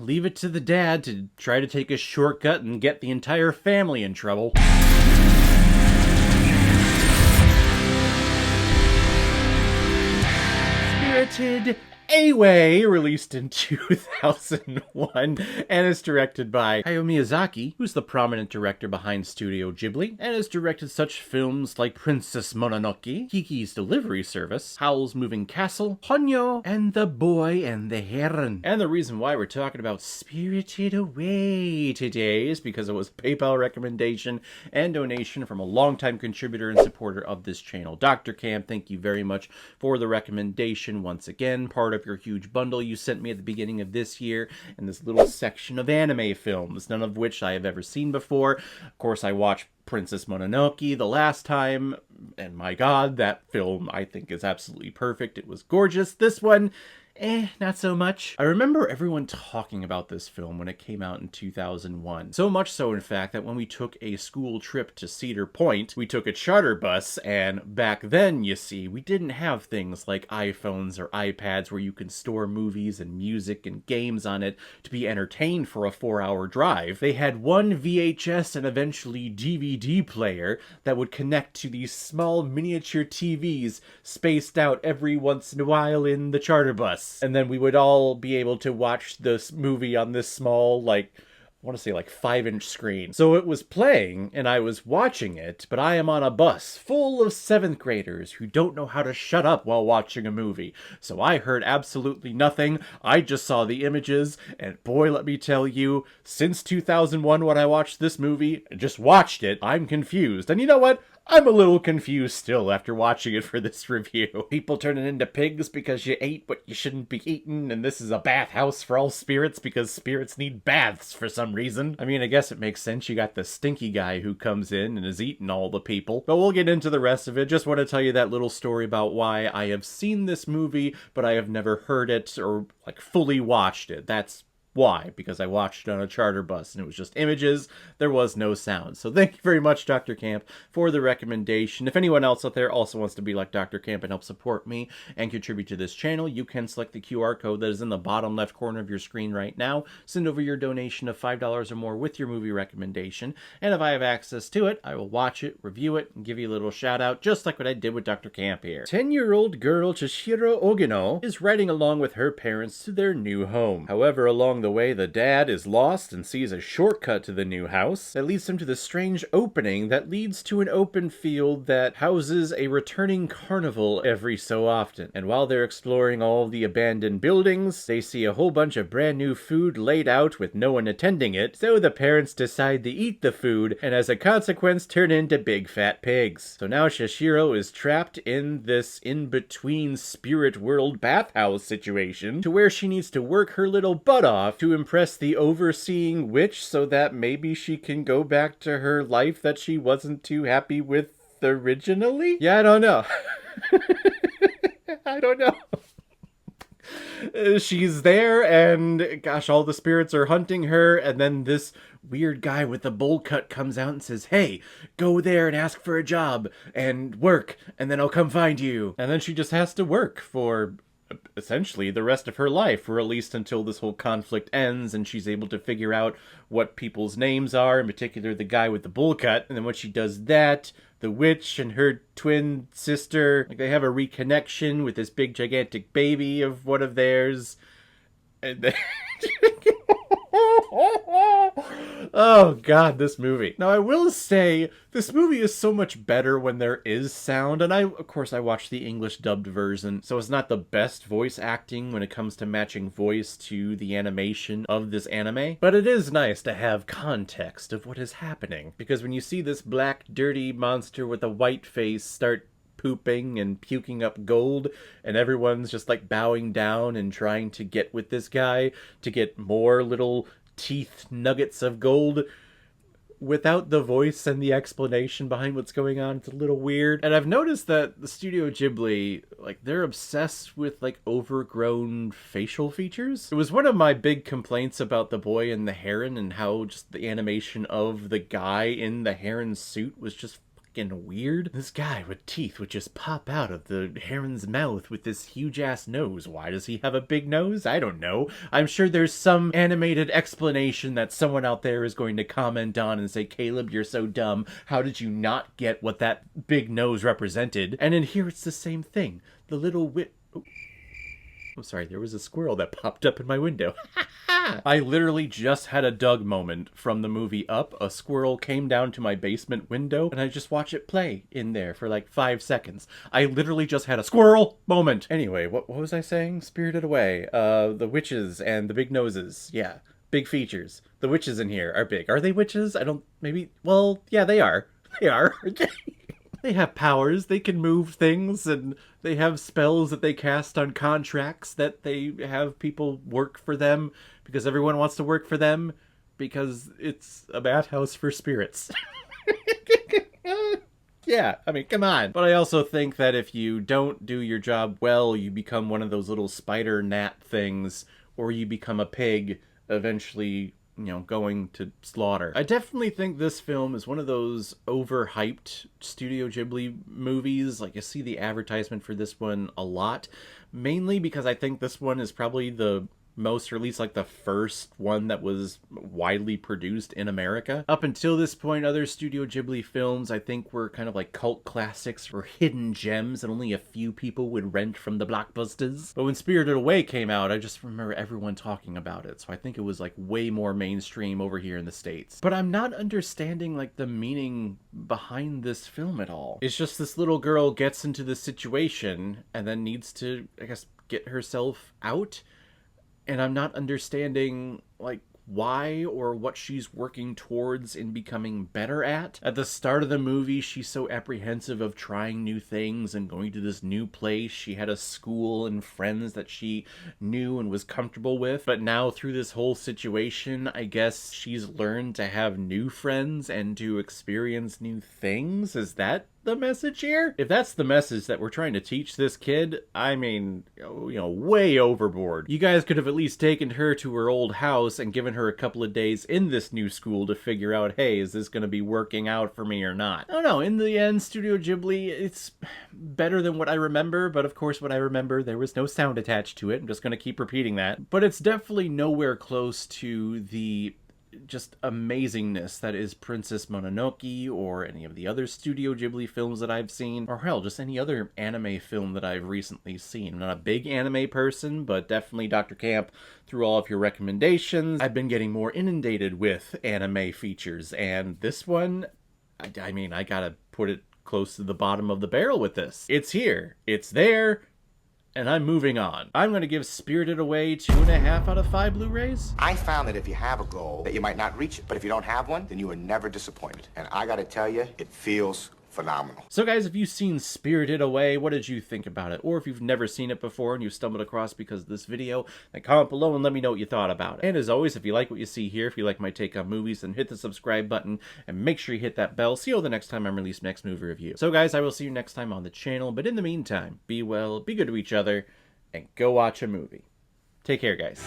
leave it to the dad to try to take a shortcut and get the entire family in trouble. Spirited Away, released in 2001, and is directed by Hayao Miyazaki, who's the prominent director behind Studio Ghibli, and has directed such films like Princess Mononoke, Kiki's Delivery Service, Howl's Moving Castle, Ponyo, and The Boy and the Heron. And the reason why we're talking about Spirited Away today is because it was a PayPal recommendation and donation from a longtime contributor and supporter of this channel. Dr. Camp, thank you very much for the recommendation once again, part of your huge bundle you sent me at the beginning of this year, and this little section of anime films, none of which I have ever seen before. Of course, I watched Princess Mononoke the last time, and my god, that film I think is absolutely perfect. It was gorgeous. This one, not so much. I remember everyone talking about this film when it came out in 2001. So much so, in fact, that when we took a school trip to Cedar Point, we took a charter bus, and back then, you see, we didn't have things like iPhones or iPads where you can store movies and music and games on it to be entertained for a 4-hour drive. They had one VHS and eventually DVD player that would connect to these small miniature TVs spaced out every once in a while in the charter bus. And then we would all be able to watch this movie on this small, I want to say 5-inch screen. So it was playing, and I was watching it, but I am on a bus full of 7th graders who don't know how to shut up while watching a movie. So I heard absolutely nothing. I just saw the images, and boy, let me tell you, since 2001 when I watched this movie, just watched it, I'm confused. And you know what? I'm a little confused still after watching it for this review. People turning into pigs because you ate what you shouldn't be eating, and this is a bathhouse for all spirits because spirits need baths for some reason. I mean, I guess it makes sense. You got the stinky guy who comes in and is eating all the people. But we'll get into the rest of it. Just want to tell you that little story about why I have seen this movie, but I have never heard it or fully watched it. That's why? Because I watched it on a charter bus and it was just images, there was no sound. So thank you very much, Dr. Camp, for the recommendation. If anyone else out there also wants to be like Dr. Camp and help support me and contribute to this channel, you can select the QR code that is in the bottom left corner of your screen right now. Send over your donation of $5 or more with your movie recommendation, and if I have access to it, I will watch it, review it, and give you a little shout out, just like what I did with Dr. Camp here. 10-year-old girl Chishiro Ogino is riding along with her parents to their new home. However, along the way, the dad is lost and sees a shortcut to the new house that leads him to the strange opening that leads to an open field that houses a returning carnival every so often. And while they're exploring all the abandoned buildings, they see a whole bunch of brand new food laid out with no one attending it, so the parents decide to eat the food and as a consequence turn into big fat pigs. So now Shishiro is trapped in this in-between spirit world bathhouse situation to where she needs to work her little butt off to impress the overseeing witch so that maybe she can go back to her life that she wasn't too happy with originally? Yeah, I don't know. I don't know. She's there and gosh, all the spirits are hunting her, and then this weird guy with the bowl cut comes out and says, hey, go there and ask for a job and work and then I'll come find you. And then she just has to work for essentially the rest of her life, or at least until this whole conflict ends and she's able to figure out what people's names are, in particular the guy with the bowl cut. And then when she does that, the witch and her twin sister, they have a reconnection with this big gigantic baby of one of theirs. And then oh god, this movie. Now I will say, this movie is so much better when there is sound, and of course I watched the English dubbed version, so it's not the best voice acting when it comes to matching voice to the animation of this anime, but it is nice to have context of what is happening, because when you see this black dirty monster with a white face start pooping and puking up gold, and everyone's just bowing down and trying to get with this guy to get more little teeth nuggets of gold without the voice and the explanation behind what's going on, it's a little weird. And I've noticed that the Studio Ghibli, they're obsessed with overgrown facial features. It was one of my big complaints about The Boy and the Heron, and how just the animation of the guy in the heron suit was just freaking weird. This guy with teeth would just pop out of the heron's mouth with this huge-ass nose. Why does he have a big nose? I don't know. I'm sure there's some animated explanation that someone out there is going to comment on and say, Caleb, you're so dumb. How did you not get what that big nose represented? And in here, it's the same thing. The little I'm sorry, there was a squirrel that popped up in my window. I literally just had a Doug moment from the movie Up. A squirrel came down to my basement window, and I just watched it play in there for like 5 seconds. I literally just had a squirrel moment. Anyway, what was I saying? Spirited Away. The witches and the big noses. Yeah, big features. The witches in here are big. Are they witches? Well, yeah, they are. They are. They have powers, they can move things, and they have spells that they cast on contracts that they have people work for them because everyone wants to work for them because it's a bathhouse for spirits. Yeah, I mean, come on. But I also think that if you don't do your job well, you become one of those little spider gnat things, or you become a pig, eventually, you know, going to slaughter. I definitely think this film is one of those overhyped Studio Ghibli movies. Like, you see the advertisement for this one a lot, mainly because I think this one is probably the most, or at least like the first one that was widely produced in America. Up until this point, other Studio Ghibli films I think were kind of like cult classics or hidden gems that only a few people would rent from the blockbusters. But when Spirited Away came out, I just remember everyone talking about it, so I think it was like way more mainstream over here in the States. But I'm not understanding like the meaning behind this film at all. It's just this little girl gets into this situation and then needs to, I guess, get herself out. And I'm not understanding, like, why or what she's working towards in becoming better at. At the start of the movie, she's so apprehensive of trying new things and going to this new place. She had a school and friends that she knew and was comfortable with. But now through this whole situation, I guess she's learned to have new friends and to experience new things. Is that the message here? If that's the message that we're trying to teach this kid, I mean, you know, way overboard. You guys could have at least taken her to her old house and given her a couple of days in this new school to figure out, hey, is this going to be working out for me or not? I don't know. In the end, Studio Ghibli, it's better than what I remember, but of course what I remember, there was no sound attached to it. I'm just going to keep repeating that. But it's definitely nowhere close to the just amazingness that is Princess Mononoke or any of the other Studio Ghibli films that I've seen, or hell, just any other anime film that I've recently seen. I'm not a big anime person, but definitely Dr. Camp, through all of your recommendations, I've been getting more inundated with anime features, and this one, I mean, I gotta put it close to the bottom of the barrel with this. It's here, it's there, and I'm moving on. I'm going to give Spirited Away 2.5 out of 5 Blu-rays. I found that if you have a goal, that you might not reach it. But if you don't have one, then you are never disappointed. And I gotta tell you, it feels phenomenal. So guys, if you've seen Spirited Away, what did you think about it? Or if you've never seen it before and you stumbled across because of this video, then comment below and let me know what you thought about it. And as always, if you like what you see here, if you like my take on movies, then hit the subscribe button and make sure you hit that bell. See you the next time I release next movie review. So guys, I will see you next time on the channel, but in the meantime, be well, be good to each other, and go watch a movie. Take care, guys.